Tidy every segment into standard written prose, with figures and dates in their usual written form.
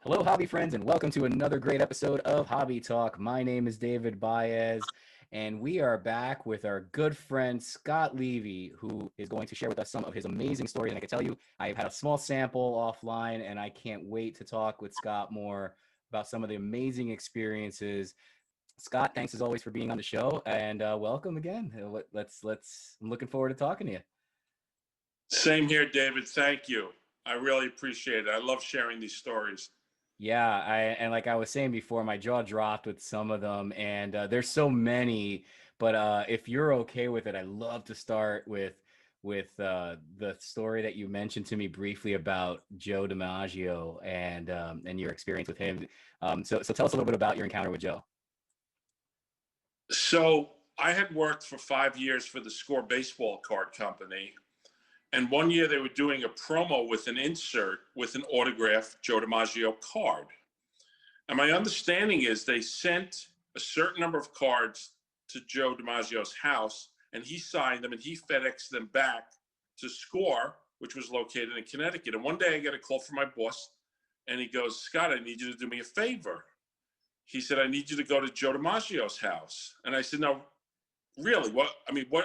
Hello, hobby friends, and welcome to another great episode of Hobby Talk. My name is David Baez, and we are back with our good friend Scott Levy, who is going to share with us some of his amazing stories. And I can tell you, I've had a small sample offline, and I can't wait to talk with Scott more about some of the amazing experiences. Scott, thanks as always for being on the show, and welcome again. I'm looking forward to talking to you. Same here, David. Thank you. I really appreciate it. I love sharing these stories. Yeah, and like I was saying before, my jaw dropped with some of them, and there's so many. But if you're okay with it, I'd love to start with the story that you mentioned to me briefly about Joe Dimaggio and your experience with him. So tell us a little bit about your encounter with Joe. So I had worked for 5 years for the Score Baseball Card Company. And one year they were doing a promo with an insert with an autographed Joe DiMaggio card. And my understanding is they sent a certain number of cards to Joe DiMaggio's house, and he signed them and he FedExed them back to Score, which was located in Connecticut. And one day I get a call from my boss, and he goes, "Scott, I need you to do me a favor." He said, "I need you to go to Joe DiMaggio's house." And I said, "No, really? What? I mean, what?"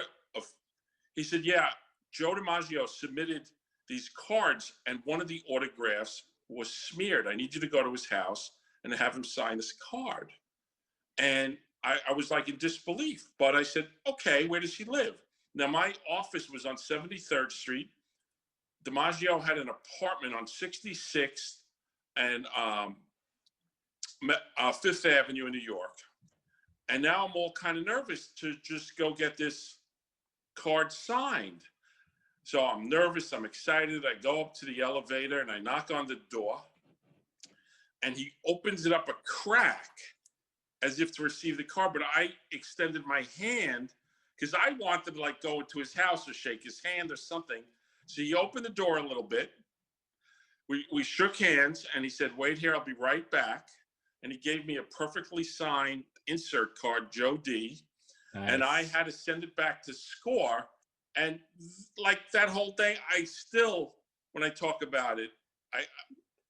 He said, "Yeah, Joe DiMaggio submitted these cards, and one of the autographs was smeared. I need you to go to his house and have him sign this card." And I was like in disbelief, but I said, "Okay, where does he live?" Now, my office was on 73rd Street. DiMaggio had an apartment on 66th and Fifth Avenue in New York. And now I'm all kind of nervous to just go get this card signed. So I'm nervous, I'm excited. I go up to the elevator and I knock on the door, and he opens it up a crack as if to receive the card. But I extended my hand because I wanted to like go into his house or shake his hand or something. So he opened the door a little bit. We shook hands, and he said, "Wait here, I'll be right back." And he gave me a perfectly signed insert card, Joe D. Nice. And I had to send it back to Score. And like that whole thing, I still, when I talk about it,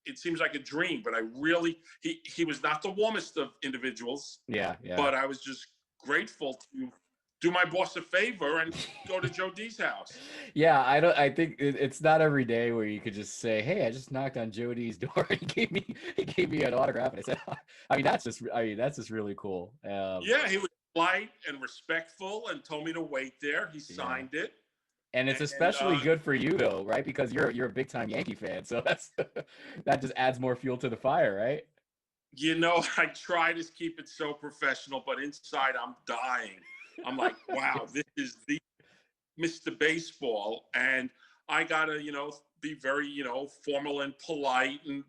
it seems like a dream. But I really, he was not the warmest of individuals. Yeah. But I was just grateful to do my boss a favor and go to Joe D's house. Yeah, I think it's not every day where you could just say, "Hey, I just knocked on Joe D's door. He gave me an autograph." And I said, that's just really cool. Yeah, he was polite and respectful and told me to wait there. He signed it. And it's especially good for you though, right? Because you're a big time Yankee fan, so that just adds more fuel to the fire, right? You know, I try to keep it so professional, but inside I'm dying. I'm like, wow, this is the Mr. Baseball, and I gotta, be very, formal and polite, and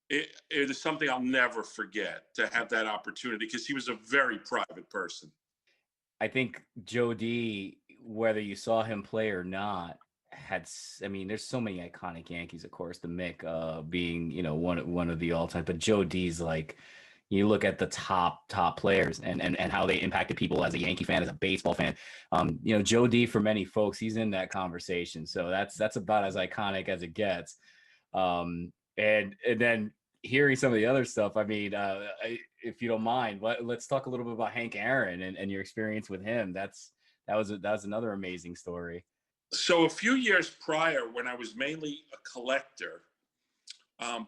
it is something I'll never forget to have that opportunity because he was a very private person. I think Joe D, whether you saw him play or not, there's so many iconic Yankees, of course, the Mick being, one of the all-time, but Joe D's like, you look at the top players and how they impacted people as a Yankee fan, as a baseball fan. Joe D, for many folks, he's in that conversation. So that's about as iconic as it gets. And then hearing some of the other stuff, if you don't mind, let's talk a little bit about Hank Aaron and your experience with him. That was another amazing story. So a few years prior, when I was mainly a collector,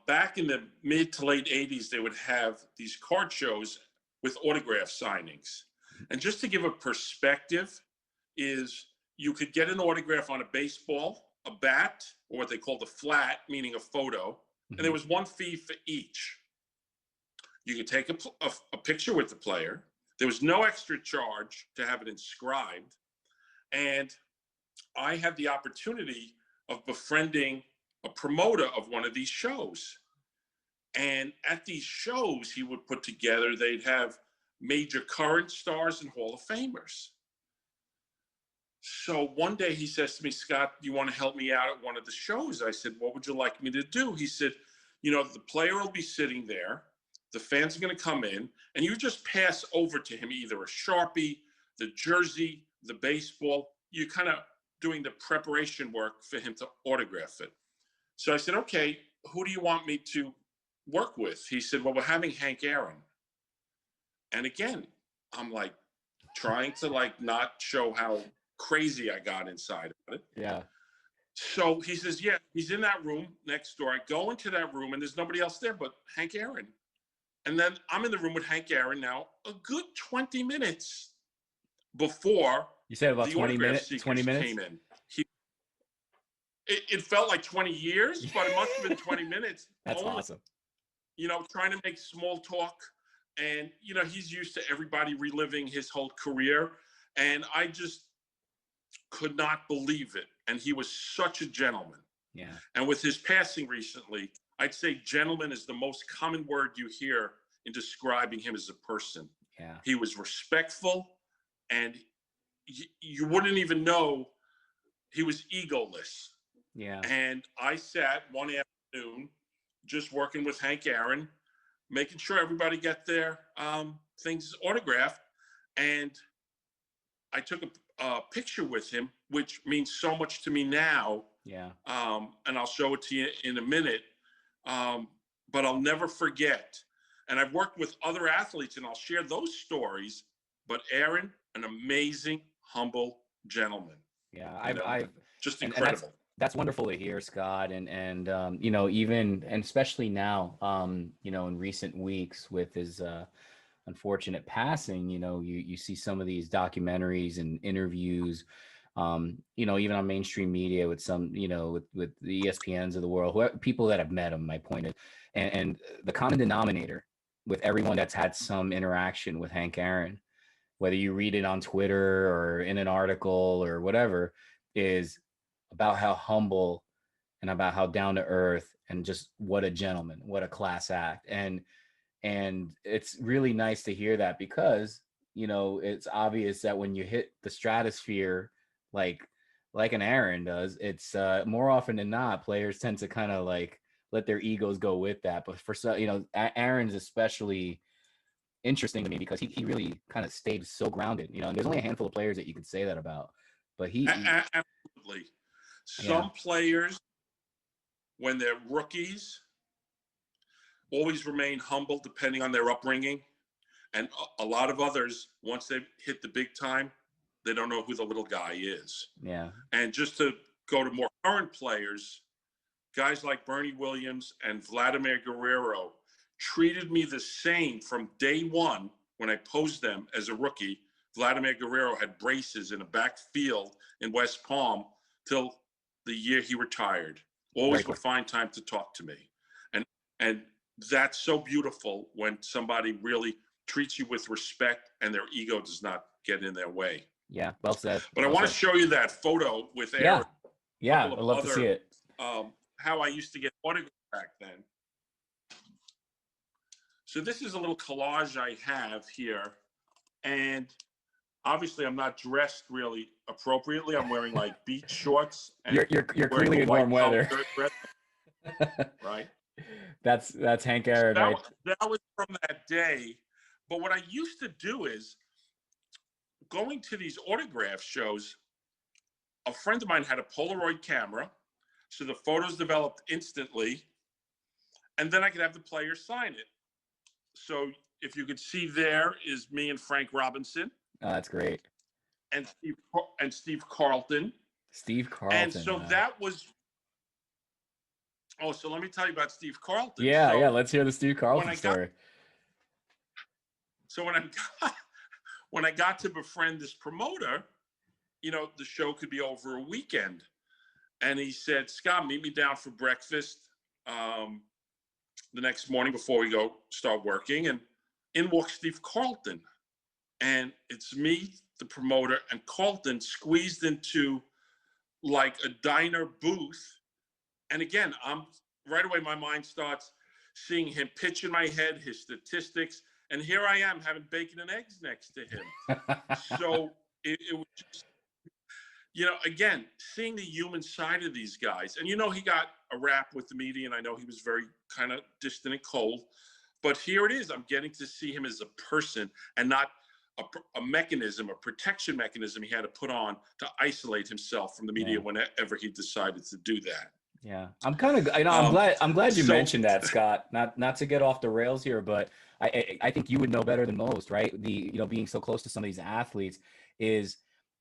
back in the mid to late 80s, they would have these card shows with autograph signings. And just to give a perspective, is you could get an autograph on a baseball, a bat, or what they called a flat, meaning a photo, and there was one fee for each. You could take a picture with the player. There was no extra charge to have it inscribed. And I had the opportunity of befriending a promoter of one of these shows. And at these shows he would put together, they'd have major current stars and Hall of Famers. So one day he says to me, "Scott, do you want to help me out at one of the shows?" I said, "What would you like me to do?" He said, "The player will be sitting there. The fans are going to come in, and you just pass over to him either a Sharpie, the jersey, the baseball. You're kind of doing the preparation work for him to autograph it." So I said, "Okay, who do you want me to work with? He said, well, we're having Hank Aaron. And again, I'm like trying to like not show how crazy I got inside of it. Yeah. So he says, yeah, he's in that room next door. I go into that room and there's nobody else there but Hank Aaron. And then I'm in the room with Hank Aaron now a good 20 minutes before You said about the 20 autograph minutes. seekers 20 minutes came in. It felt like 20 years, but it must have been 20 minutes. That's only, awesome. You know, trying to make small talk. And, you know, he's used to everybody reliving his whole career. And I just could not believe it. And he was such a gentleman. Yeah. And with his passing recently, I'd say gentleman is the most common word you hear in describing him as a person. Yeah. He was respectful, and you wouldn't even know he was egoless. Yeah. And I sat one afternoon just working with Hank Aaron, making sure everybody got their things autographed. And I took a picture with him, which means so much to me now. Yeah. And I'll show it to you in a minute. But I'll never forget. And I've worked with other athletes, and I'll share those stories. But Aaron, an amazing, humble gentleman. Yeah, I've just And incredible. that's wonderful to hear, Scott. And you know, even and especially now, you know, in recent weeks with his unfortunate passing, you know, you see some of these documentaries and interviews, you know, even on mainstream media with some, you know, with the ESPNs of the world, people that have met him. My point is, and the common denominator with everyone that's had some interaction with Hank Aaron, whether you read it on Twitter or in an article or whatever, is about how humble and about how down to earth and just what a gentleman, what a class act. And it's really nice to hear that, because, you know, it's obvious that when you hit the stratosphere, like an Aaron does, it's more often than not, players tend to kind of like let their egos go with that. But for some, you know, Aaron's especially interesting to me because he really kind of stayed so grounded, you know, and there's only a handful of players that you could say that about, but he absolutely. Some players, when they're rookies, always remain humble depending on their upbringing. And a lot of others, once they hit the big time, they don't know who the little guy is. Yeah. And just to go to more current players, guys like Bernie Williams and Vladimir Guerrero treated me the same from day one when I posed them as a rookie. Vladimir Guerrero had braces in a back field in West Palm till the year he retired. Always would find time to talk to me. And that's so beautiful when somebody really treats you with respect and their ego does not get in their way. Yeah, well said. But I want to show you that photo with Aaron. Yeah, I'd love to see it. How I used to get autographs back then. So this is a little collage I have here. And obviously I'm not dressed really appropriately. I'm wearing like beach shorts. And you're clearly in warm weather. Right? That's Hank Aaron, so right? That was from that day. But what I used to do is going to these autograph shows. A friend of mine had a Polaroid camera, so the photos developed instantly, and then I could have the players sign it. So if you could see, there is me and Frank Robinson. Oh, that's great. And Steve Carlton. Steve Carlton. And so that was. Oh, so let me tell you about Steve Carlton. Yeah, let's hear the Steve Carlton story. So when I got to befriend this promoter, you know, the show could be over a weekend. And he said, Scott, meet me down for breakfast the next morning before we go start working. And in walks Steve Carlton. And it's me, the promoter, and Carlton squeezed into like a diner booth. And again, right away, my mind starts seeing him pitch in my head, his statistics. And here I am having bacon and eggs next to him. So it was just, you know, again, seeing the human side of these guys. And, you know, he got a rap with the media, and I know he was very kind of distant and cold. But here it is. I'm getting to see him as a person and not a mechanism, a protection mechanism he had to put on to isolate himself from the media whenever he decided to do that. Yeah, I'm kind of, I'm glad you So mentioned that, Scott. Not to get off the rails here, but I think you would know better than most, right? Being so close to some of these athletes is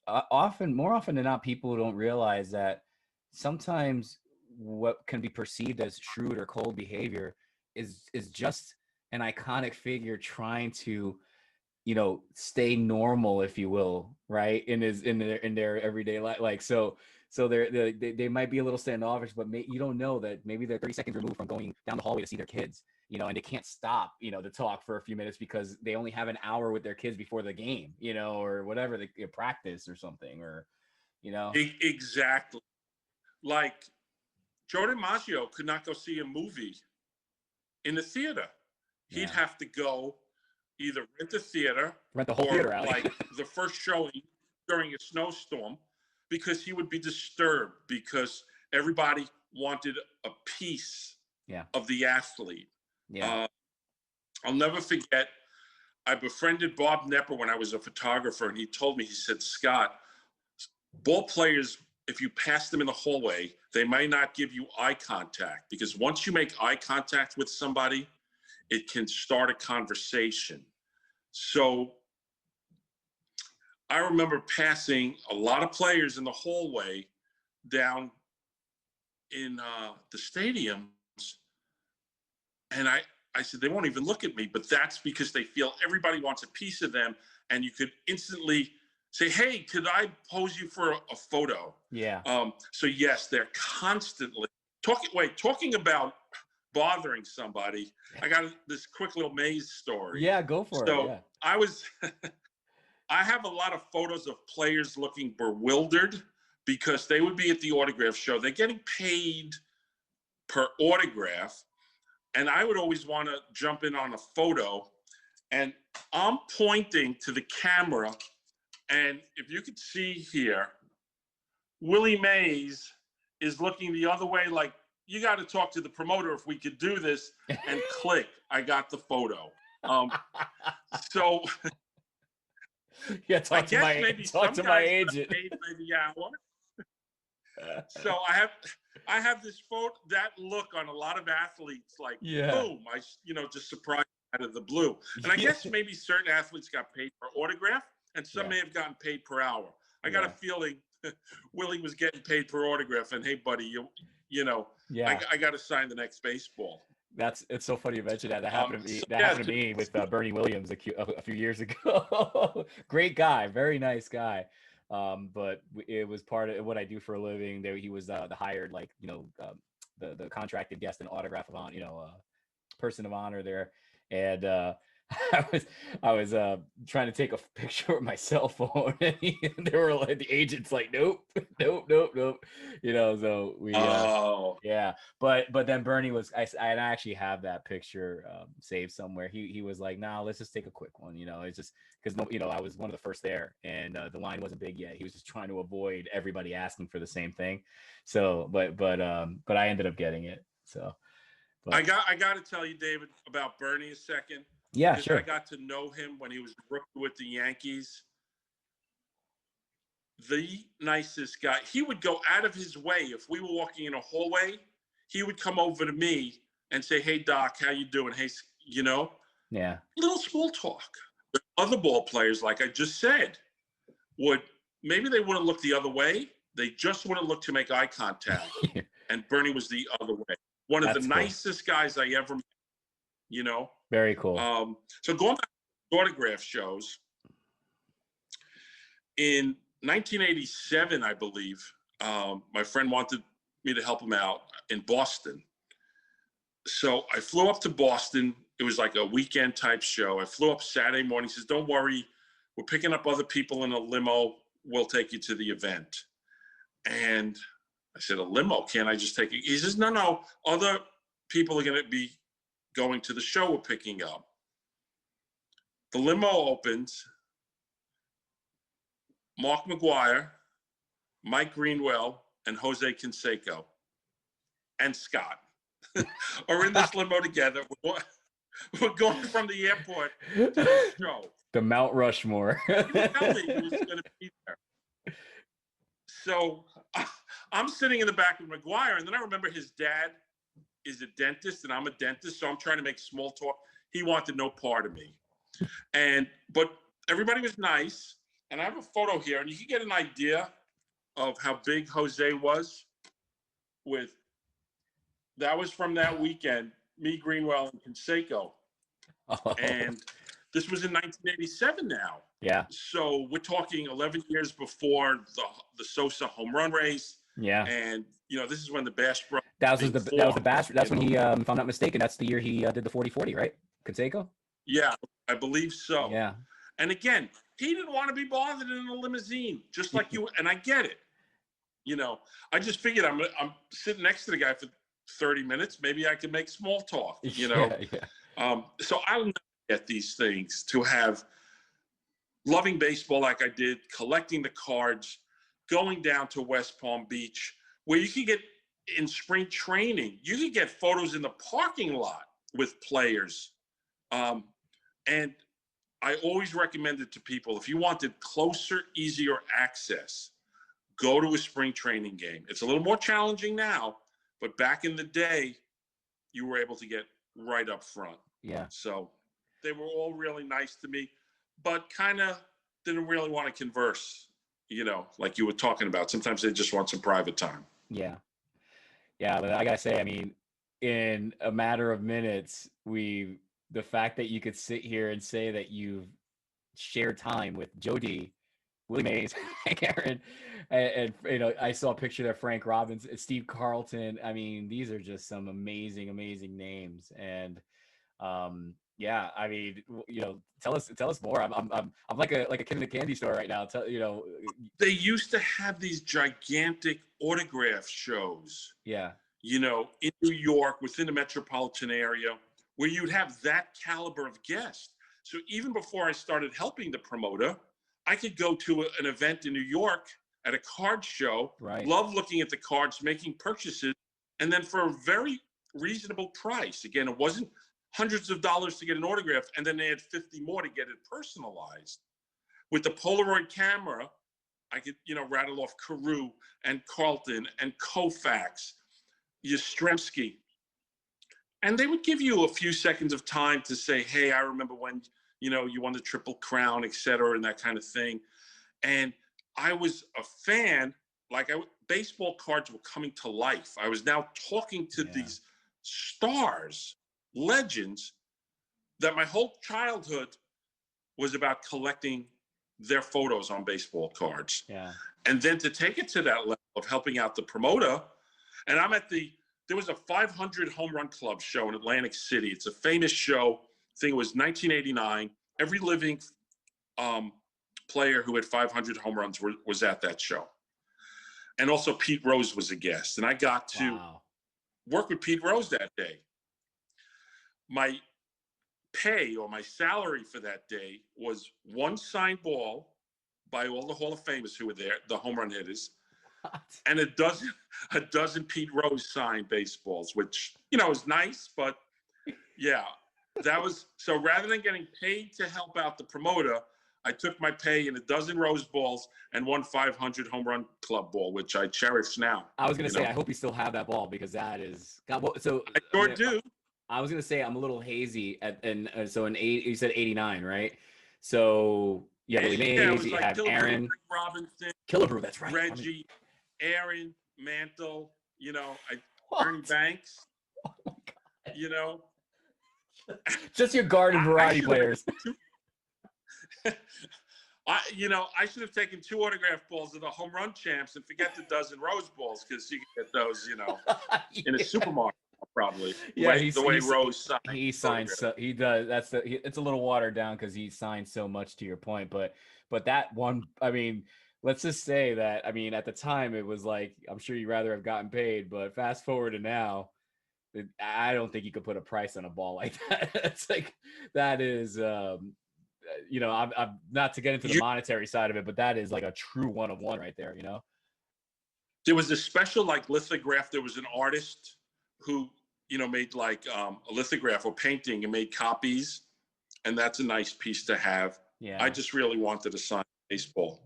more often than not, people don't realize that sometimes what can be perceived as shrewd or cold behavior is just an iconic figure trying to, stay normal, if you will, right? In their everyday life. Like, so they might be a little standoffish, but you don't know that maybe they're 30 seconds removed from going down the hallway to see their kids, and they can't stop, to talk for a few minutes because they only have an hour with their kids before the game, or whatever, the practice or something, or, exactly. Like Joe DiMaggio could not go see a movie in the theater. He'd have to go either rent the whole theater out. like the first showing during a snowstorm, because he would be disturbed because everybody wanted a piece of the athlete. I'll never forget, I befriended Bob Nepper when I was a photographer, and he told me, he said, Scott, ball players, if you pass them in the hallway, they might not give you eye contact, because once you make eye contact with somebody, it can start a conversation. So I remember passing a lot of players in the hallway down in the stadiums, and I said, they won't even look at me, but that's because they feel everybody wants a piece of them, and you could instantly say, hey, could I pose you for a photo? Yeah. So yes, they're constantly talking about bothering somebody. I got this quick little Mays story. Yeah, go for it. So I have a lot of photos of players looking bewildered because they would be at the autograph show. They're getting paid per autograph. And I would always want to jump in on a photo. And I'm pointing to the camera. And if you could see here, Willie Mays is looking the other way, like, you got to talk to the promoter if we could do this. And click, I got the photo. So yeah, talk to my agent. Paid by the hour. So I have this photo, that look on a lot of athletes, like, boom, just surprised out of the blue. And I guess maybe certain athletes got paid per autograph, and some may have gotten paid per hour. I got a feeling Willie was getting paid per autograph, and hey, buddy, I got to sign the next baseball. It's so funny you mentioned that. That happened to me. Happened to me with Bernie Williams a few years ago. Great guy, very nice guy. But it was part of what I do for a living. There, he was the hired, like, the contracted guest and autograph of on, person of honor there, and I was trying to take a picture with my cell phone, and they were like, the agent's like, nope. So we but then Bernie was, I actually have that picture saved somewhere. He was like, nah, let's just take a quick one. It's just because I was one of the first there, and the line wasn't big yet. He was just trying to avoid everybody asking for the same thing. So but I ended up getting it. So I got to tell you, David, about Bernie a second. Yeah, sure. I got to know him when he was rookie with the Yankees. The nicest guy. He would go out of his way. If we were walking in a hallway, he would come over to me and say, hey, Doc, how you doing? Hey, Yeah. Little small talk. But other ball players, like I just said, maybe they wouldn't look the other way. They just wouldn't look to make eye contact. And Bernie was the other way. One of the nicest guys I ever met, Very cool. So going back to autograph shows, in 1987, I believe, my friend wanted me to help him out in Boston. So I flew up to Boston. It was like a weekend type show. I flew up Saturday morning. He says, don't worry, we're picking up other people in a limo. We'll take you to the event. And I said, a limo? Can't I just take it? He says, no, other people are going to be going to the show we're picking up. The limo opens. Mark McGwire, Mike Greenwell, and Jose Canseco, and Scott are in this limo together. We're going from the airport to the show. The Mount Rushmore. He didn't tell me he was going to be there. So I'm sitting in the back of McGwire, and then I remember his dad is a dentist, and I'm a dentist, so I'm trying to make small talk. He wanted no part of me. But everybody was nice, and I have a photo here, and you can get an idea of how big Jose was that was from that weekend, me, Greenwell, and Canseco. Oh. And this was in 1987 now. Yeah. So we're talking 11 years before the Sosa home run race. Yeah. And, this is when the Bash Brothers. That was the Bash. That's when he, if I'm not mistaken, that's the year he did the 40-40, right? Canseco? Yeah, I believe so. Yeah. And again, he didn't want to be bothered in a limousine, just like you. And I get it. I just figured I'm sitting next to the guy for 30 minutes. Maybe I can make small talk, Yeah. So I'll never get these things to have loving baseball like I did, collecting the cards, going down to West Palm Beach, where you can get in spring training, you can get photos in the parking lot with players. And I always recommend it to people, if you wanted closer, easier access, go to a spring training game. It's a little more challenging now, but back in the day, you were able to get right up front. Yeah. So they were all really nice to me, but kind of didn't really want to converse, like you were talking about. Sometimes they just want some private time. Yeah. Yeah, but I gotta say, I mean, in a matter of minutes, the fact that you could sit here and say that you've shared time with Joe D, Willie Mays, Aaron, and I saw a picture of Frank Robbins, Steve Carlton. I mean, these are just some amazing, amazing names. And yeah, I mean, tell us more. I'm like a kid in a candy store right now. They used to have these gigantic autograph shows. Yeah. In New York, within the metropolitan area, where you'd have that caliber of guest. So even before I started helping the promoter, I could go to an event in New York at a card show, right. Love looking at the cards, making purchases, and then for a very reasonable price. Again, it wasn't hundreds of dollars to get an autograph, and then they had 50 more to get it personalized. With the Polaroid camera, I could, rattle off Carew and Carlton and Koufax, Yastrzemski. And they would give you a few seconds of time to say, hey, I remember when, you won the Triple Crown, et cetera, and that kind of thing. And I was a fan, baseball cards were coming to life. I was now talking to these stars, legends, that my whole childhood was about collecting their photos on baseball cards. Yeah. And then to take it to that level of helping out the promoter, and there was a 500 home run club show in Atlantic City. It's a famous show. I think it was 1989. Every living player who had 500 home runs was at that show. And also Pete Rose was a guest. And I got to work with Pete Rose that day. My pay or my salary for that day was one signed ball by all the Hall of Famers who were there, the home run hitters, and a dozen Pete Rose signed baseballs, which, is nice, but yeah, that was, so rather than getting paid to help out the promoter, I took my pay in a dozen Rose balls and one 500 home run club ball, which I cherish now. I was going to say, I hope you still have that ball, because that is, so I sure do. I was going to say, I'm a little hazy you said 89, right? So yeah, Willie Mays, you have Aaron Robinson, Killebrew, that's right. Reggie, Aaron, Mantle, Ernie Banks, Oh my God. Just your garden variety players. I should have taken 2 autograph balls of the home run champs and forget the dozen Rose balls, because you can get those, in a supermarket probably. Yeah, the way Rose signed. He signs, so he does. It's a little watered down because he signed so much, to your point. But that one, I mean, let's just say that, I mean, at the time it was like, I'm sure you'd rather have gotten paid, but fast forward to now, I don't think you could put a price on a ball like that. It's like, that is, I'm not to get into the monetary side of it, but that is like a true one of one right there, There was a special lithograph. There was an artist who, made a lithograph or painting and made copies. And that's a nice piece to have. Yeah. I just really wanted to sign baseball,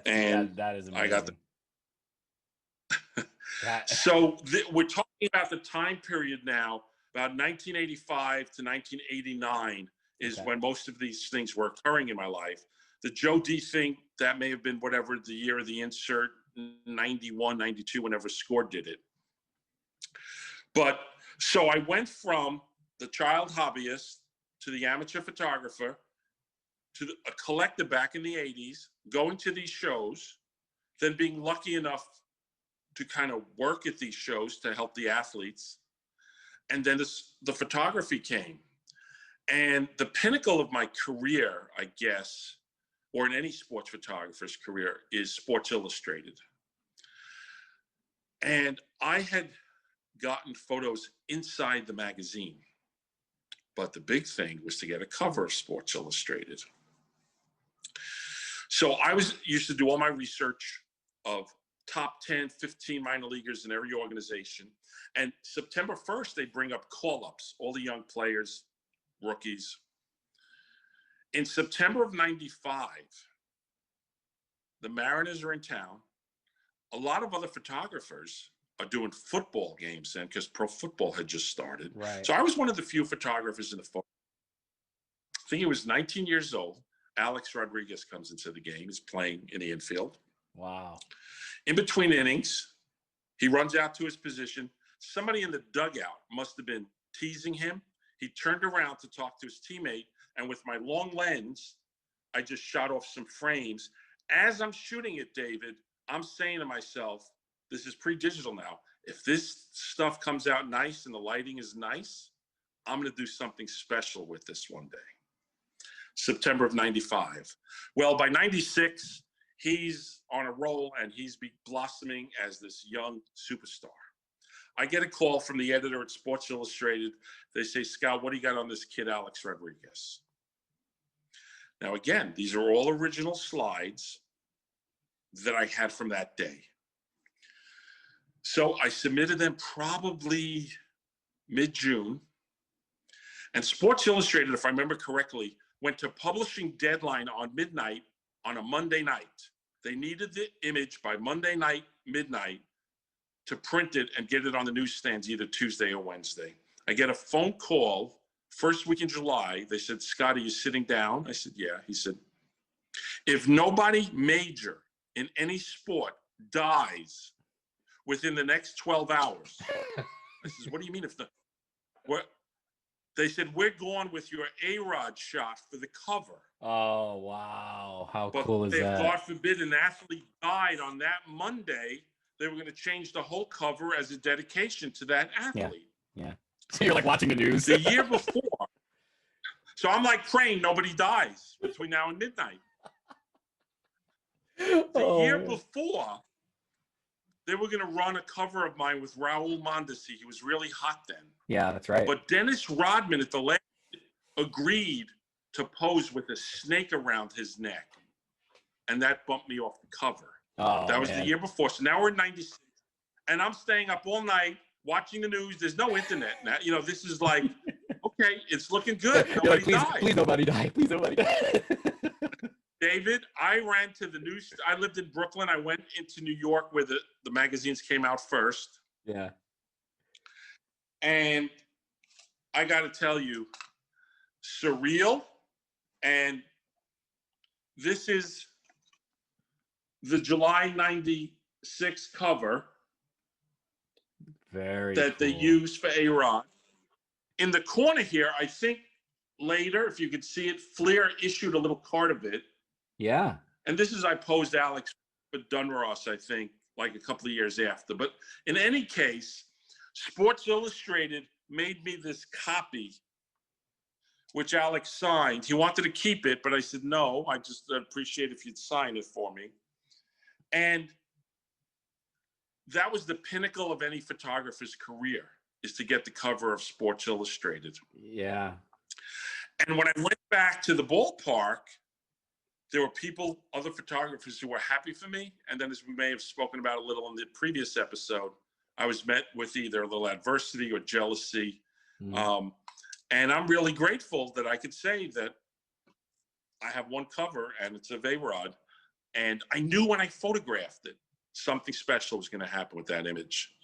And that is I got the. amazing. So we're talking about the time period now, about 1985 to 1989 is Okay. when most of these things were occurring in my life. The Joe D thing, that may have been whatever the year of the insert, 91, 92, whenever Score did it. But so I went from the child hobbyist to the amateur photographer to a collector back in the 80s, going to these shows, then being lucky enough to kind of work at these shows to help the athletes. And then the photography came. And the pinnacle of my career, I guess, or in any sports photographer's career, is Sports Illustrated. And I had gotten photos inside the magazine. But the big thing was to get a cover of Sports Illustrated. So I used to do all my research of top 10, 15 minor leaguers in every organization. And September 1st, they bring up call-ups, all the young players, rookies. In September of 95, the Mariners are in town. A lot of other photographers are doing football games then because pro football had just started. Right. So I was one of the few photographers in the photo. I think he was 19 years old. Alex Rodriguez comes into the game. He's playing in the infield. Wow. In between innings, he runs out to his position. Somebody in the dugout must have been teasing him. He turned around to talk to his teammate, and with my long lens, I just shot off some frames. As I'm shooting it, David, I'm saying to myself, this is pre-digital now. If this stuff comes out nice and the lighting is nice, I'm going to do something special with this one day. September of 95. Well, by 96, he's on a roll and he's blossoming as this young superstar. I get a call from the editor at Sports Illustrated. They say, Scott, what do you got on this kid, Alex Rodriguez? Now, again, these are all original slides that I had from that day. So I submitted them probably mid-June. And Sports Illustrated, if I remember correctly, went to publishing deadline on midnight on a Monday night. They needed the image by Monday night, midnight, to print it and get it on the newsstands either Tuesday or Wednesday. I get a phone call first week in July. They said, Scott, are you sitting down? I said, yeah. He said, if nobody major in any sport dies within the next 12 hours, I said, what do you mean if the, what? They said, we're going with your A-Rod shot for the cover. Oh, wow. How But cool is if, that? God forbid, an athlete died on that Monday, they were going to change the whole cover as a dedication to that athlete. Yeah. So you're like watching the news. The year before. So I'm like praying nobody dies between now and midnight. The year before, they were going to run a cover of mine with Raul Mondesi. He was really hot then. Yeah, that's right. But Dennis Rodman at the last agreed to pose with a snake around his neck. And that bumped me off the cover. Oh, that was the year before. So now we're in 96. And I'm staying up all night watching the news. There's no internet now. You know, this is like, okay, it's looking good. Nobody like, died. Please nobody die. Please nobody die. David, I ran to the news. I lived in Brooklyn. I went into New York where the magazines came out first. Yeah. And I got to tell you, surreal. And this is the July 96 cover that they used for A-Rod. In the corner here, I think later, if you could see it, Fleer issued a little card of it. Yeah. And this is, I posed Alex with Dunross, I think, like a couple of years after. But in any case, Sports Illustrated made me this copy, which Alex signed. He wanted to keep it, but I said, no, I just appreciate if you'd sign it for me. And that was the pinnacle of any photographer's career, is to get the cover of Sports Illustrated. Yeah. And when I went back to the ballpark, there were people, other photographers who were happy for me. And then, as we may have spoken about a little in the previous episode, I was met with either a little adversity or jealousy. And I'm really grateful that I could say that I have one cover and it's of A-Rod. And I knew when I photographed it, something special was going to happen with that image,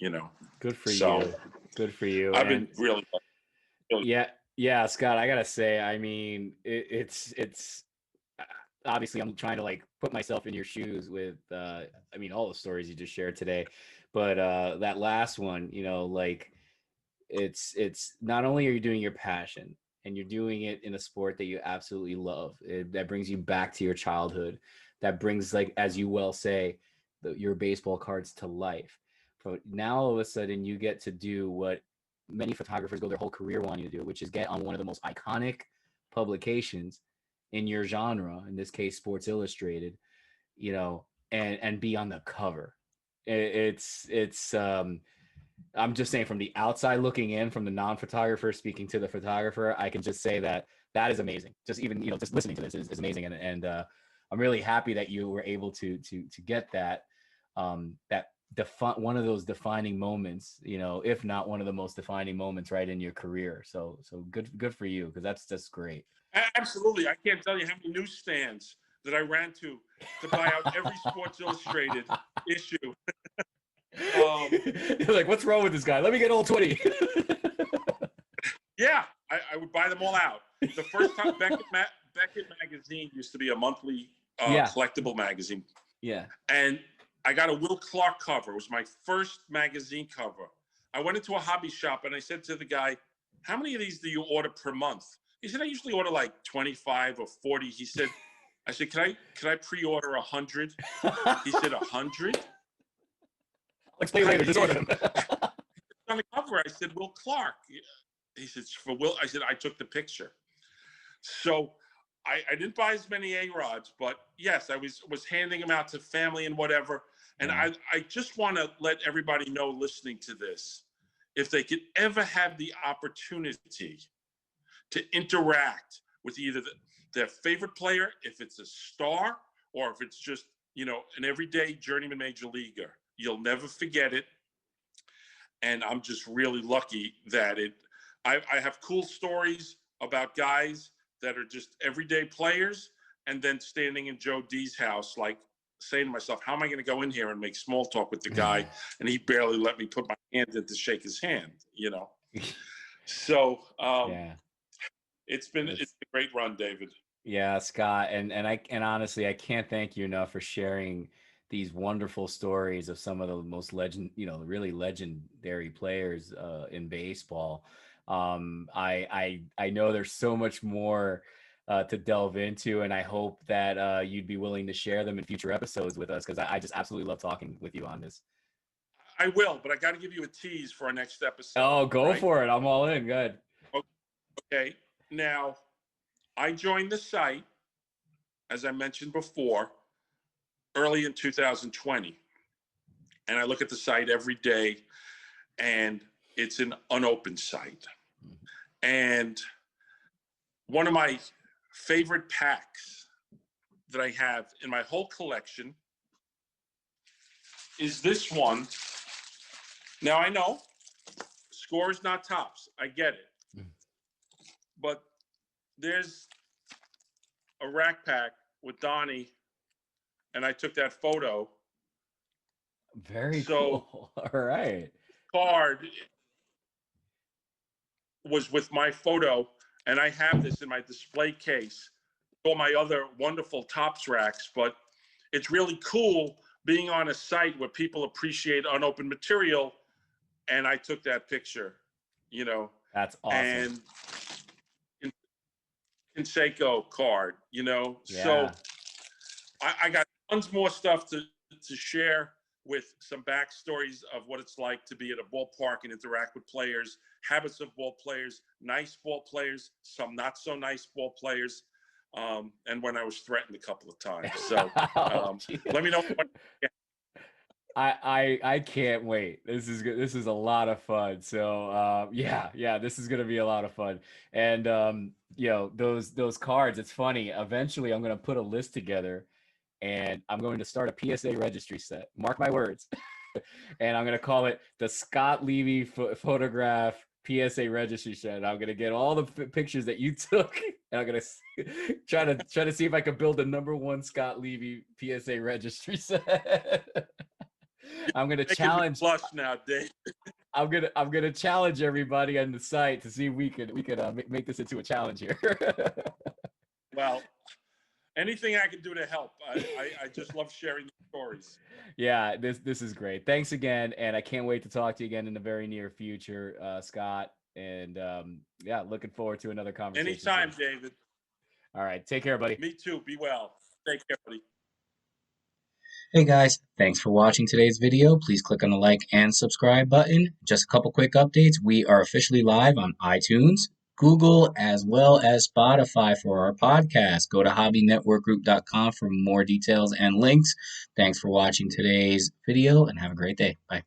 Good for So you. Good for you. I've And been really. yeah, Scott, I gotta say, I mean, it's obviously I'm trying to like put myself in your shoes with I mean all the stories you just shared today, but that last one, like it's not only are you doing your passion and you're doing it in a sport that you absolutely love, that brings you back to your childhood, that brings, like as you well say, your baseball cards to life. But now all of a sudden you get to do what many photographers go their whole career wanting to do, which is get on one of the most iconic publications in your genre, in this case Sports Illustrated, and be on the cover. It's I'm just saying, from the outside looking in, from the non-photographer speaking to the photographer, I can just say that that is amazing. Just even, just listening to this is amazing. And I'm really happy that you were able to get that, one of those defining moments, if not one of the most defining moments right in your career. So good for you. Cause that's just great. Absolutely. I can't tell you how many newsstands that I ran to buy out every Sports Illustrated issue. You're like, what's wrong with this guy? Let me get all 20. Yeah, I would buy them all out. The first time Beckett magazine used to be a monthly collectible magazine. Yeah. And I got a Will Clark cover. It was my first magazine cover. I went into a hobby shop and I said to the guy, how many of these do you order per month? He said, I usually order like 25 or 40. He said, I said, can I pre-order 100? He said, 100? I'll explain later. Just order them. On the cover, I said, Will Clark. He said, for Will. I said, I took the picture. So I didn't buy as many A-Rods, but yes, I was handing them out to family and whatever. And I just want to let everybody know listening to this, if they could ever have the opportunity to interact with either their favorite player, if it's a star, or if it's just, an everyday journeyman major leaguer, you'll never forget it. And I'm just really lucky that I have cool stories about guys that are just everyday players, and then standing in Joe D's house, like saying to myself, how am I going to go in here and make small talk with the guy? And he barely let me put my hand in to shake his hand, So it's been a great run, David. Yeah, Scott. And honestly, I can't thank you enough for sharing these wonderful stories of some of the most really legendary players in baseball. I know there's so much more to delve into, and I hope that you'd be willing to share them in future episodes with us, because I just absolutely love talking with you on this. I will, but I got to give you a tease for our next episode. Oh, go for it. I'm all in. Good. Okay. Now, I joined the site, as I mentioned before, early in 2020. And I look at the site every day, and it's an unopened site. And one of my favorite packs that I have in my whole collection is this one. Now, I know score is not tops. I get it. But there's a rack pack with Donnie, and I took that photo. Very cool. All right. Card was with my photo, and I have this in my display case. All my other wonderful tops racks, but it's really cool being on a site where people appreciate unopened material, and I took that picture. That's awesome. And Canseco card, Yeah. So I got tons more stuff to share, with some backstories of what it's like to be at a ballpark and interact with players, habits of ball players, nice ball players, some not so nice ball players, and when I was threatened a couple of times. So let me know. I can't wait. This is good. This is a lot of fun. So yeah, this is gonna be a lot of fun. And those cards. It's funny. Eventually, I'm gonna put a list together, and I'm going to start a PSA registry set. Mark my words. And I'm gonna call it the Scott Levy photograph PSA registry set. I'm gonna get all the pictures that you took, and I'm gonna try to see if I can build a #1 Scott Levy PSA registry set. I'm gonna challenge. Blush now, Dave. I'm gonna challenge everybody on the site to see if we could make this into a challenge here. Well, anything I can do to help. I just love sharing the stories. Yeah, this is great. Thanks again, and I can't wait to talk to you again in the very near future, Scott. And yeah, looking forward to another conversation. Anytime, David. All right, take care, buddy. Me too. Be well. Take care, buddy. Hey guys, thanks for watching today's video. Please click on the like and subscribe button. Just a couple quick updates. We are officially live on iTunes, Google, as well as Spotify for our podcast. Go to HobbyNetworkGroup.com for more details and links. Thanks for watching today's video and have a great day. Bye.